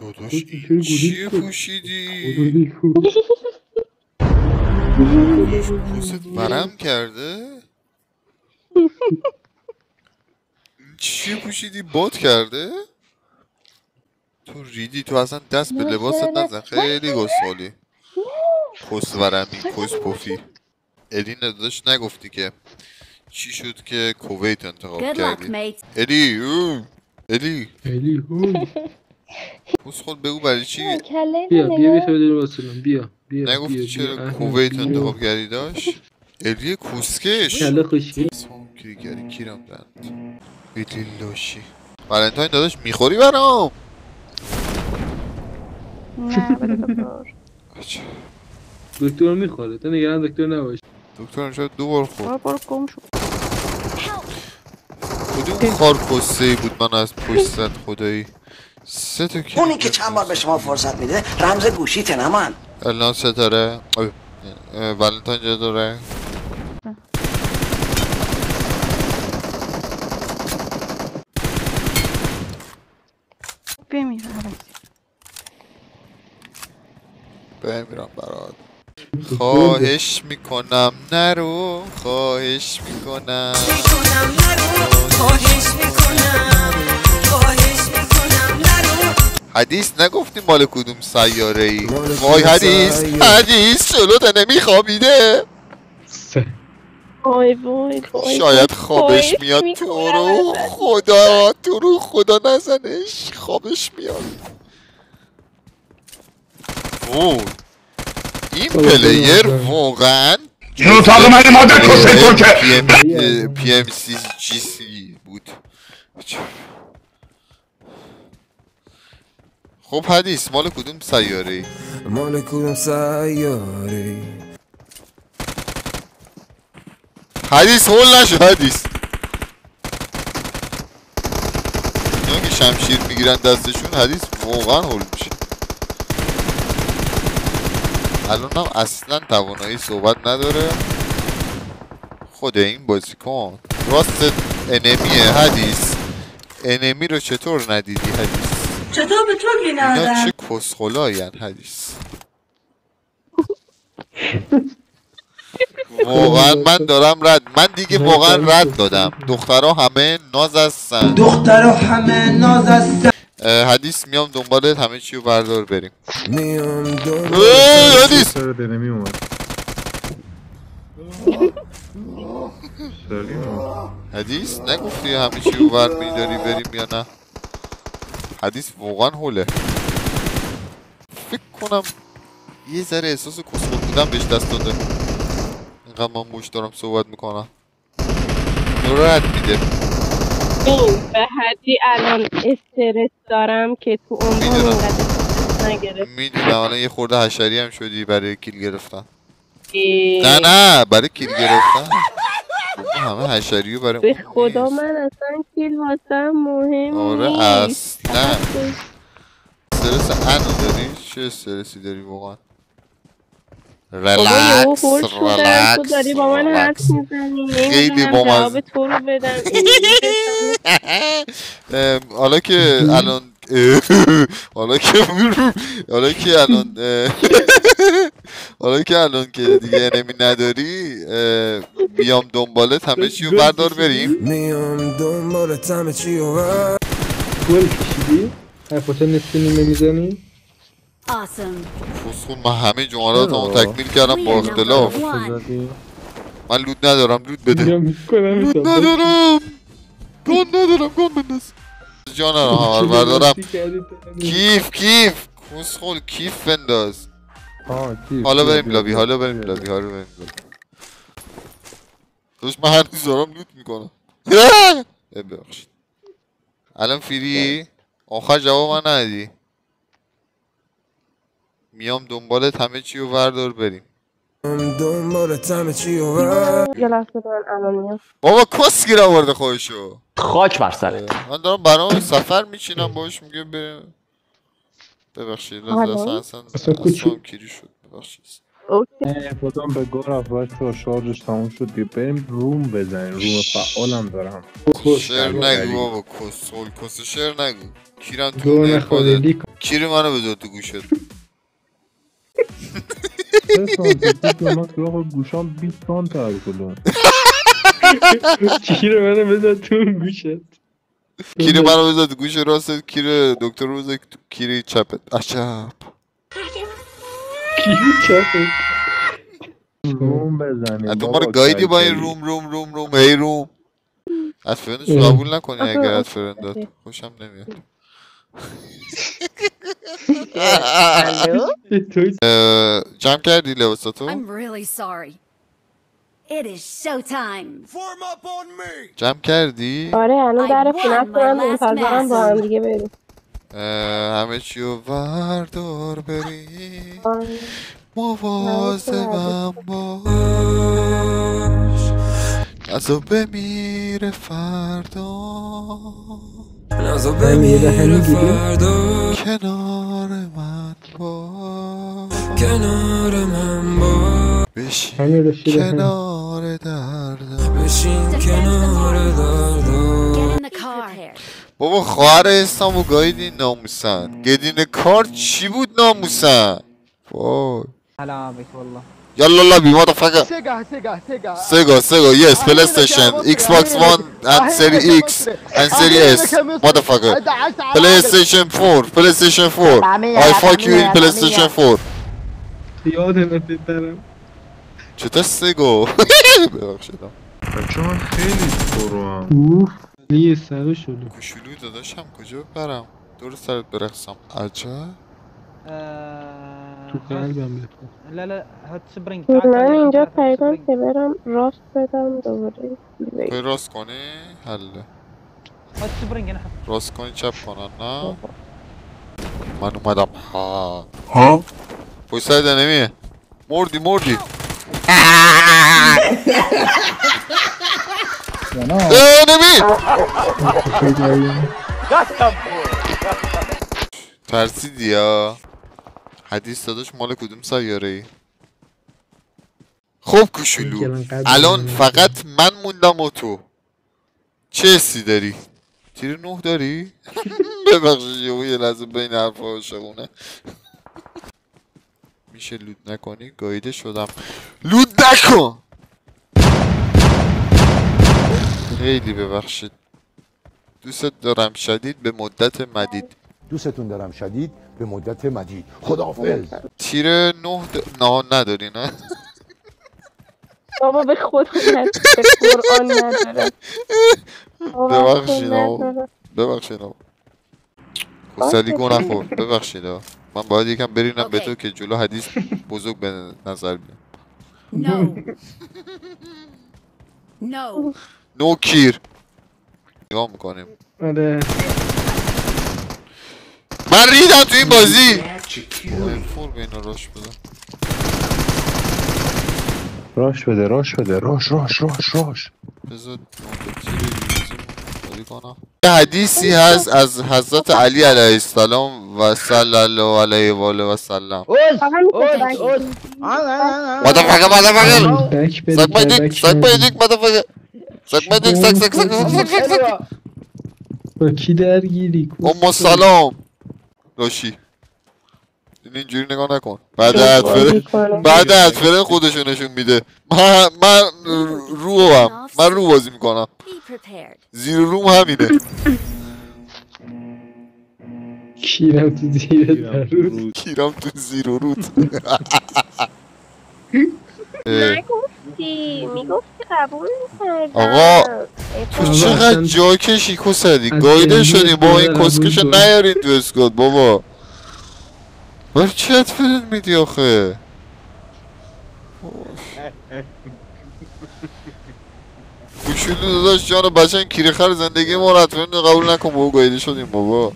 داداش این چیه پوشیدی؟ پوست ورم کرده؟ این چیه پوشیدی؟ باد کرده؟ تو ریدی، تو اصلا دست به لباست نزن، خیلی گسخالی. پست ورمی، پست پوفی. ادی نداداش نگفتی که چی شد که کویت انتخاب کردی؟ ادی پست خود بگو برای چی؟ بیا بیا نگفتی چرا کویت انتخاب کردی داشت؟ ادی کوسکش کله خوشگل سام کریگری کیرم دند بیدلی لاشی. ولنتاین داداش میخوری برام؟ نه بده دکتر. دکتر میخوره، تو نگران دکتر نباش. دکترم شاید 2 بار خورد. برو گم شو. کدوم خارکسته بود من از پشت زد خدایی؟ 3 تا کلیپ اونی که چند بار به شما فرصت میده رمز گوشیته نمان. الان ستاره ولنتاین جا داره. بمیره بمیرم برات. خواهش میکنم نرو، خواهش میکنم حدیث نگفتی مال کدوم سیاره ای؟ وای حدیث جلوت نمیخوابیده؟ وای وای وای شاید خوابش میاد. تو رو خدا نزنش، خوابش میاد. وای این پلیر واقعا اینو تا من مادر کسه کن که پی ام سی جی سی بود. خب حدیث مال کدوم سیاره ای؟ مال کدوم سیاره؟ حدیث هول نشو حدیث. اینا که شمشیر میگیرن دستشون حدیث واقعا هول میشه. الان هم اصلا توانایی صحبت نداره خود این بازیکن. راست انمیه حدیث. انمی رو چطور ندیدی حدیث؟ چطور به تو اینا بینادم؟ چه کسخلایین حدیث. واقعا من دیگه واقعا رد دادم. دخترها همه ناز هستن. حدیث میام دنبالت، همه چی رو بردار بریم. حدیث حدیث نگفتی همه چی رو بر میداری بریم یا نه؟ حدیث واقعا هوله. فکر کنم یه ذره احساس کسخل بودن بهش دست داده. اینقدر من موش دارم صحبت میکنم رد میده. این به حدی الان استرس دارم که تو عمرم اینقدر استرس نگرفت. میدونم الان یه خورده حشری هم شدی برای کیل گرفتن. نه برای کیل گرفتن همه حشریو برای به خدا من اصلا کیل واسم مهم آره نیست. اصلا استرس انو داری؟ چه استرسی داری واقعا؟ ریلکس تو داری با من حرف میزنی خیلی با من جواب تو رو بدم. حالا که الان که دیگه انمی نداری بیام دنبالت همه چی رو بردار بریم. میام دنبالت همه چی رو بردار. گل کشیدی؟ حرفاتا نصف نیمه میزنی؟ فسخون من همه جملات رو تکمیل کردم با اختلاف. من لود ندارم، لود بده. لود ندارم گان بنداز جان رو همار بردارم. کیف کسخول کیف بنداز. حالا بریم لابی دوست من هنوز دارم لود میکنم. ببخشید الان فری آخر جواب من ندی. میام دنبالت همه چی رو بردار بریم. دنبالت همه چی رو بردار. یه لحظه من الان میام. بابا کسگیر آورده خودشو. خاک بر سرت. من دارم برام سفر میچینم باش میگه بریم. ببخشید اصلا کیری شد. ببخشید اوکی. خودم به گور اول تو شارژش تموم شد دیگه بریم روم بزنیم. روم فعالم دارم. شعر نگو بابا کسول کس شعر نگو. کیرم تو گوه نخواده نخوردی کیر منو بذار تو گوشت. سه سانت دیگه من سراغ گوشام 20 سانت هر کدوم. کیر منو بذار تو اون گوشت. کیر منو بذار تو گوش راست کیر دکتر رو بذار تو کیر چپت. عجب کیر چپت. روم بزنیم. تو ما رو گایدی با این روم هی روم. از فرندش قبول نکنی اگر از فرندات خوشم نمیاد. الو جمع کردی لباساتو؟ I'm really sorry. It is showtime. جمع کردی؟ آره الان در I خونه won my کنم last منتظرم با marathon. هم دیگه بریم. همه چیو وردار بریم مواظبم باش ازو بمیره فردا نازو بمیره فردا کنار من باش کنار من با بشین کنار دردم بشین کنار دردم. Get in the car. بابا خواهر اسلامو گایدین ناموسن گدین کار چی بود ناموسن وای هلا بك والله Yalla la be motherfucker. Sega, yes, PlayStation, Xbox One and Series X and Series S, motherfucker. PlayStation 4, PlayStation 4. I fuck you in PlayStation 4. یادم دارم. چطور سگو؟ ببخشیدم. بچه من خیلی پروام. اوف لیه سر شده. کوشولوی داداشم کجا بپرم؟ دور سرت برقصم. عجب. تو قلبم بپر. لا هات سبرينج من اینجا پیدام که برم راست بدم دوباره. خواهی راست کنی؟ حله. هات سبرينج انا راست کنی چپ کنن نه؟ من اومدم ها پوی سر دنمیه مردی نمی ترسیدی یا حدیث داداش مال کدوم سیاره ای خب کوشولو الان فقط من موندم و تو چه حسی داری؟ تیر 9 داری؟ ببخشید یه لحظه بین حرفا عاشقونه میشه لود نکنی؟ گاییده شدم لود نکن! خیلی ببخشید دوست دارم شدید به مدت مدید دوستتون دارم شدید به مدت مدید خداحافظ تیر 9 نداری نه؟ بابا به خود به قرآن نداره ببخشید کسلی گو نخور ببخشید من باید یکم برینم به تو که جلو حدیث بزرگ به نظر بیام نو کیر نگاه میکنیم آره من ریدم تو این بازی فور به اینو راش بده راش بده راش بذار یه حدیثی هست از حضرت علی علیه السلام و صلی الله علیه و آله و سلم motherfucker suck my dick motherfucker suck my dick suck با کی درگیری اما سلام راشی اینجوری نگاه نکن بعد ادفره خودشو نشون میده من رو بازی میکنم زیر روم همینه کیرم تو زیر رود میگفتی قبول میکردم آقا تو چقدر جا کشی کسدی گایده شدیم با این کسکش نیارین تو اسکات بابا برای چی ادفرن میدی آخه کوچولو داداش جان بچه این کیره خر زندگی ما رو ادفرن قبول نکن بابا گایده شدیم بابا